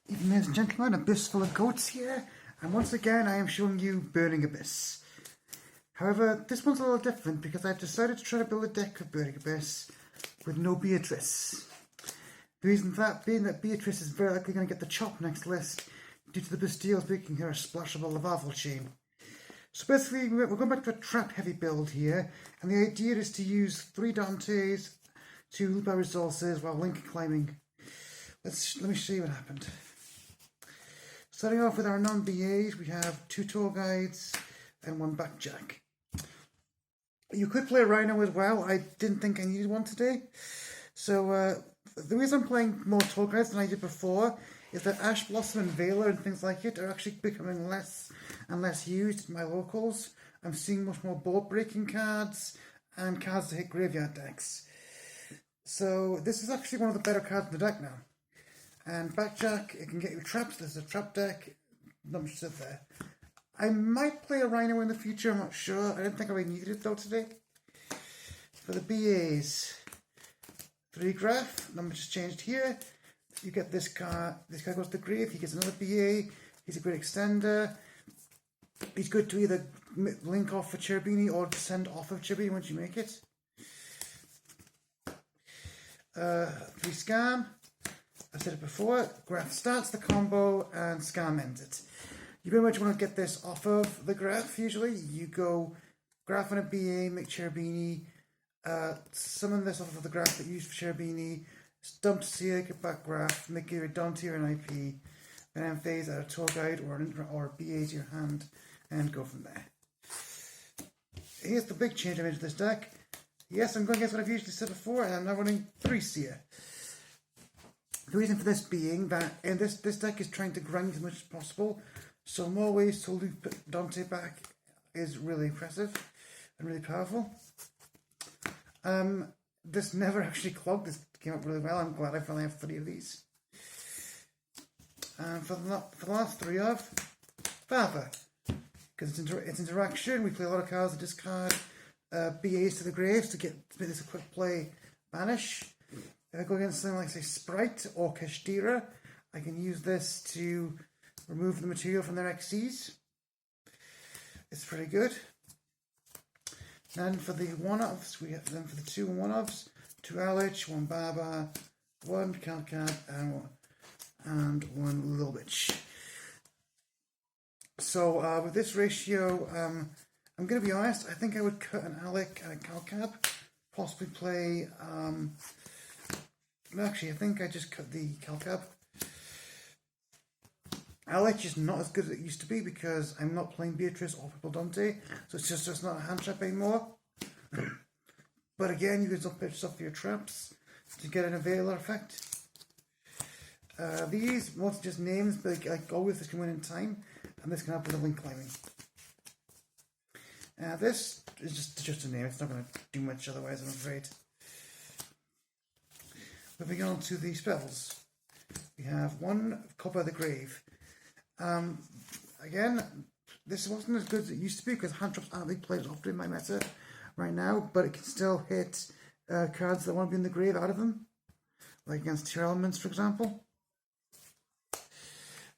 Even ladies and gentlemen, Abyss full of goats here, and once again I am showing you Burning Abyss. However, this one's a little different because I've decided to try to build a deck of Burning Abyss with no Beatrice. The reason for that being that Beatrice is very likely going to get the chop next list due to the Bastiles making her a splashable lavavel chain. So basically we're going back to a trap heavy build here, and the idea is to use 3 Dantes to loop our resources while link climbing. Let me show you what happened. Starting off with our non-BAs, we have 2 tour guides and 1 backjack. You could play a rhino as well. I didn't think I needed one today. So the reason I'm playing more tour guides than I did before is that Ash Blossom and Veiler and things like it are actually becoming less and less used in my locals. I'm seeing much more board breaking cards and cards that hit graveyard decks. So this is actually one of the better cards in the deck now. And Backjack, it can get you traps. There's a trap deck. Not much stuff there. I might play a Rhino in the future, I'm not sure. I don't think I really needed it though today. For the BAs, 3 Graph, number just changed here. You get this card. This guy goes to the grave. He gets another BA. He's a great extender. He's good to either link off for Cherubini or send off of Cherubini once you make it. 3 Scam. I've said it before, Graph starts the combo and Scam ends it. You pretty much want to get this off of the Graph usually. You go Graph on a BA, make Cherubini, summon this off of the Graph that you use for Cherubini, dump to Seer, get back Graph, make either a Dante or an IP, then end phase out a tour guide or a BA to your hand, and go from there. Here's the big change I made to this deck. Yes, I'm going against what I've usually said before, and I'm now running 3 Seer. The reason for this being that in this deck is trying to grind as much as possible, so more ways to loop Dante back is really impressive and really powerful. This never actually clogged. This came up really well. I'm glad I finally have 3 of these. And for the last 3 of Father, because it's interaction. We play a lot of cards that discard BAs to the graves to make this a quick play banish. If I go against something like, say, Sprite or Kashtira, I can use this to remove the material from their XCs. It's pretty good. Then for the one-offs, we have them for the 2 one-offs, 2 Alich, 1 Baba, 1 Calcat, and 1 Little Witch. So with this ratio, I'm going to be honest, I think I would cut an Alec and a Calcab, possibly play... Actually, I think I just cut the Calcab. Alec is not as good as it used to be because I'm not playing Beatrice or Purple Dante, so it's just not a hand trap anymore. But again, you can still pitch stuff for your traps to get an Availer effect. These, mostly just names, but like always, this can win in time, and this can help with the link climbing. This is just a name, it's not going to do much otherwise, I'm afraid. Moving on to the spells, we have 1 Copper the Grave. Again, this wasn't as good as it used to be because hand traps aren't being played as often in my meta right now, but it can still hit cards that want to be in the grave out of them, like against Tier Elements, for example.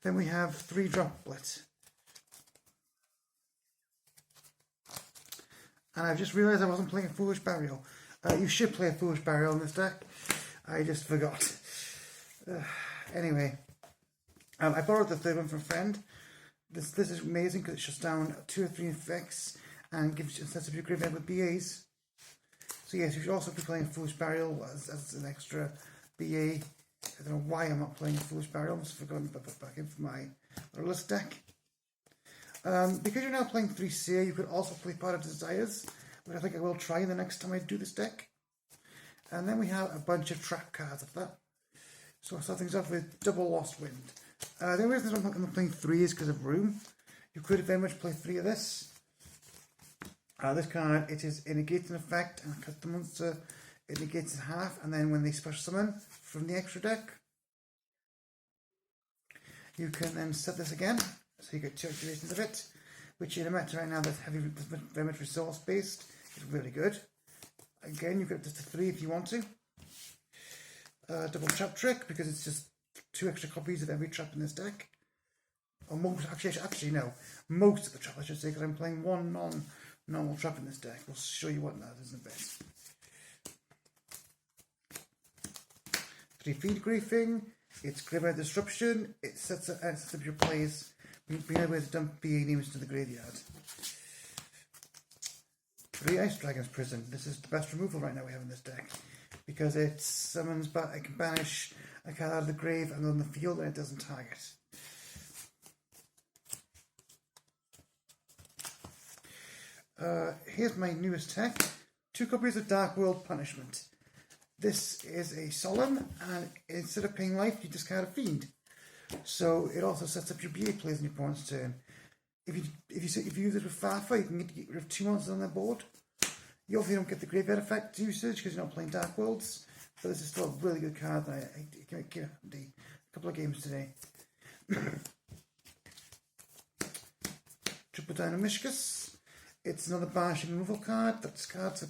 Then we have 3 Droplet. And I've just realised I wasn't playing a Foolish Burial. You should play a Foolish Burial in this deck. I just forgot. Anyway, I borrowed the 3rd one from a friend. This is amazing because it shuts down 2 or 3 effects and gives you a sense of your graveyard with BAs. So yes, you should also be playing a Foolish Burial as an extra BA. I don't know why I'm not playing a Foolish Burial. I've just forgotten to put it back in for my list deck. Because you're now playing 3 Seer, you could also play Part of Desires, which I think I will try the next time I do this deck. And then we have a bunch of trap cards of that. So I'll start things off with Double Lost Wind. The only reason I'm not playing 3 is because of room. You could very much play 3 of this. This card, it negates an effect and cuts the monster. It negates it half, and then when they special summon from the extra deck, you can then set this again. So you get 2 activations of it, which in a meta right now that's very much resource based. It's really good. Again, you get just a 3 if you want to. Double Trap Trick, because it's just 2 extra copies of every trap in this deck. Or most, actually no, most of the trap I should say, because I'm playing 1 non-normal trap in this deck. We'll show you what that is in a bit. 3 feed griefing, it's graveyard disruption, it sets up your plays, being able to dump BA names to the graveyard. 3 Ice Dragon's Prison, this is the best removal right now we have in this deck, because it summons back, I can banish a card out of the grave and on the field and it doesn't target. Here's my newest tech, 2 copies of Dark World Punishment. This is a solemn, and instead of paying life, you discard a fiend. So it also sets up your BA plays on your opponent's turn. If you use it with Farfa, you can get rid of 2 monsters on their board. You obviously don't get the graveyard effect usage because you're not playing Dark Worlds, but this is still a really good card that I can make a couple of games today. Triple Dynamishkus. It's another banishing removal card that discards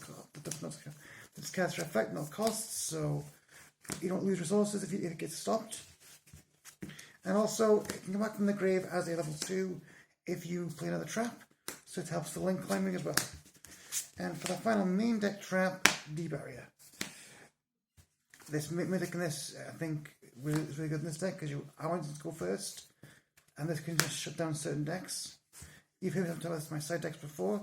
your effect, no costs, so you don't lose resources if it gets stopped. And also, it can come back from the grave as a level 2 if you play another trap, so it helps the link climbing as well. And for the final main deck trap, D-Barrier. This mythic in this, I think, is really good in this deck because I wanted to go first, and this can just shut down certain decks. You've heard me talk about my side decks before.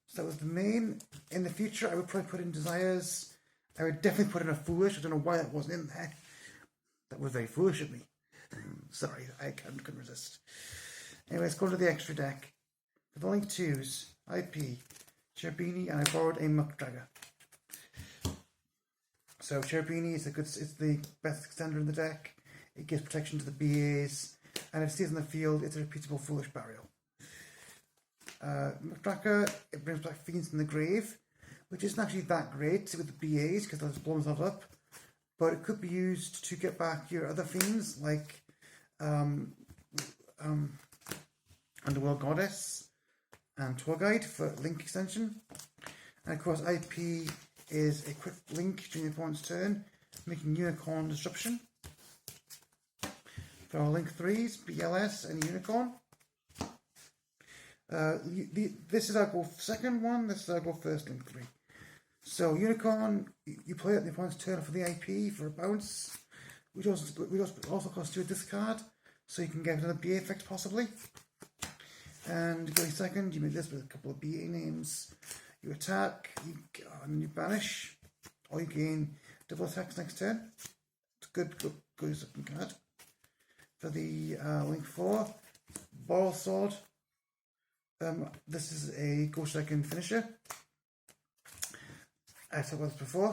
So that was the main. In the future, I would probably put in Desires. I would definitely put in a Foolish. I don't know why that wasn't in there. That was very foolish of me. Sorry, I couldn't resist. Anyway, let's go to the extra deck. With only 2s, IP, Cherubini, and I borrowed a Muckdragger. So Cherubini is the best extender in the deck. It gives protection to the BAs, and if it stays in the field, it's a repeatable Foolish Burial. Muckdragger, it brings back fiends in the grave, which isn't actually that great with the BAs because they'll just blow themselves up, but it could be used to get back your other fiends like Underworld Goddess and Tour Guide for link extension. And of course IP is a quick link during the opponent's turn, making Unicorn Disruption. For our link 3s, BLS and Unicorn. This is our go second one, this is our go first link 3. So Unicorn, you play it in the opponent's turn for the IP for a bounce, which also costs you a discard, so you can get another BA effect possibly. And going second, you make this with a couple of BA names. You attack, you banish, or you gain double attacks next turn. It's a good looking card. For the link 4, Boral Sword. This is a Ghost Second finisher. I talked about this before.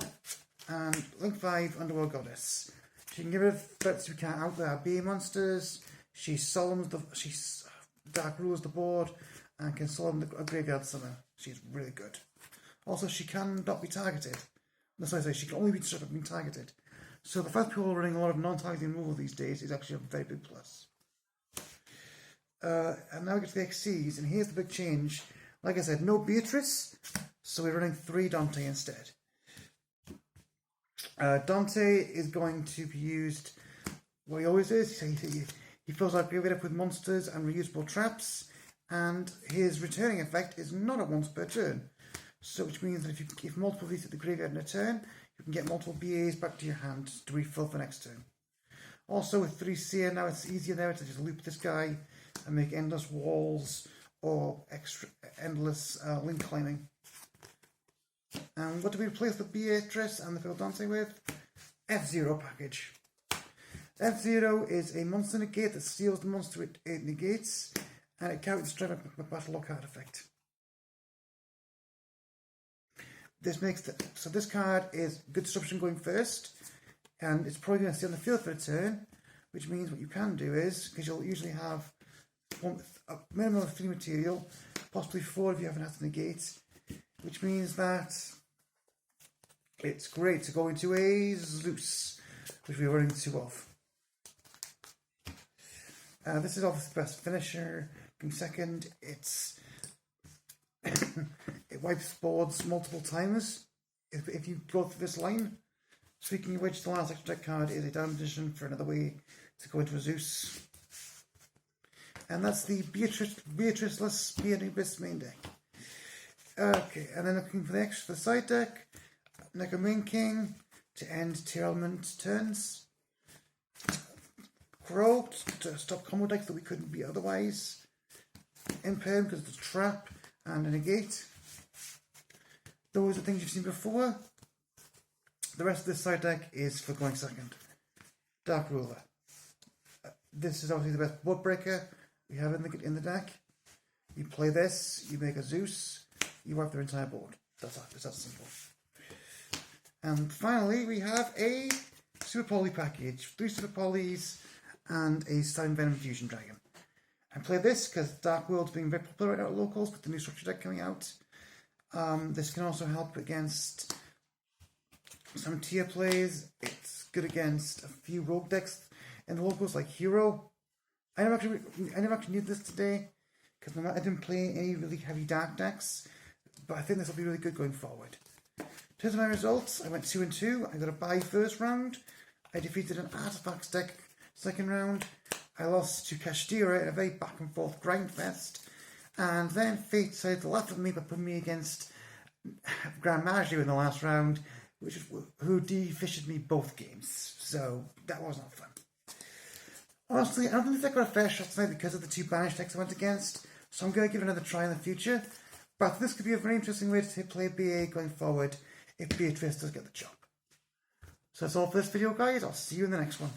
And link 5, Underworld Goddess. She can give rid of threats we can't out there. BA monsters. She dark rules the board and can summon a graveyard summon. She's really good. Also, she cannot be targeted. That's why I say she can only be disrupted being targeted. So the fact that people are running a lot of non-targeting removal these days is actually a very big plus. And now we get to the XCs, and here's the big change. Like I said, no Beatrice, so we're running 3 Dante instead. Dante is going to be used, what he always is, he fills our graveyard up with monsters and reusable traps, and his returning effect is not at once per turn. So which means that if multiple of these hit the graveyard in a turn, you can get multiple BAs back to your hand to refill for next turn. Also with 3 Seer, now it's easier now to just loop this guy and make endless walls or endless link climbing. And what do we replace the Beatrice and the Phil Dante with? F0 package. F0 is a monster negate that steals the monster it negates, and it carries the strength of battle lock card effect. This makes so this card is good disruption going first, and it's probably going to stay on the field for a turn, which means what you can do is, because you'll usually have a minimum of 3 material, possibly 4 if you haven't had to negate, which means that it's great to go into a Zeus, which we're running 2 of. This is obviously the best finisher. Going second, it wipes boards multiple times if you go through this line. Speaking of which, the last extra deck card is a down position for another way to go into a Zeus. And that's the Beatrice-less Bearding Abyss main deck. Okay, and then looking for the extra for the side deck, Neko Main King to end tier element turns. Crow to stop combo decks that we couldn't beat otherwise. Imperm because it's a trap and a negate. Those are things you've seen before. The rest of this side deck is for going second. Dark Ruler. This is obviously the best board breaker we have in the deck. You play this, you make a Zeus, you wipe their entire board. That's that simple. And finally, we have a Super Poly package. 3 Super Polys and a Slime Venom Fusion Dragon. I play this because Dark World's being very popular right now at locals with the new structure deck coming out. This can also help against some tier plays. It's good against a few rogue decks in the locals like Hero. I never actually knew this today because I didn't play any really heavy dark decks, but I think this will be really good going forward. In terms of my results, I went 2-2. I got a bye first round. I defeated an Artifacts deck second round. I lost to Kashtira in a very back and forth grind fest. And then Fate decided to laugh at me by putting me against Grand Magi in the last round, who defished me both games. So that was not fun. Honestly, I don't think I got a fair shot tonight because of the 2 banished decks I went against, so I'm going to give it another try in the future. But this could be a very interesting way to play BA going forward if Beatrice does get the job. So that's all for this video, guys. I'll see you in the next one.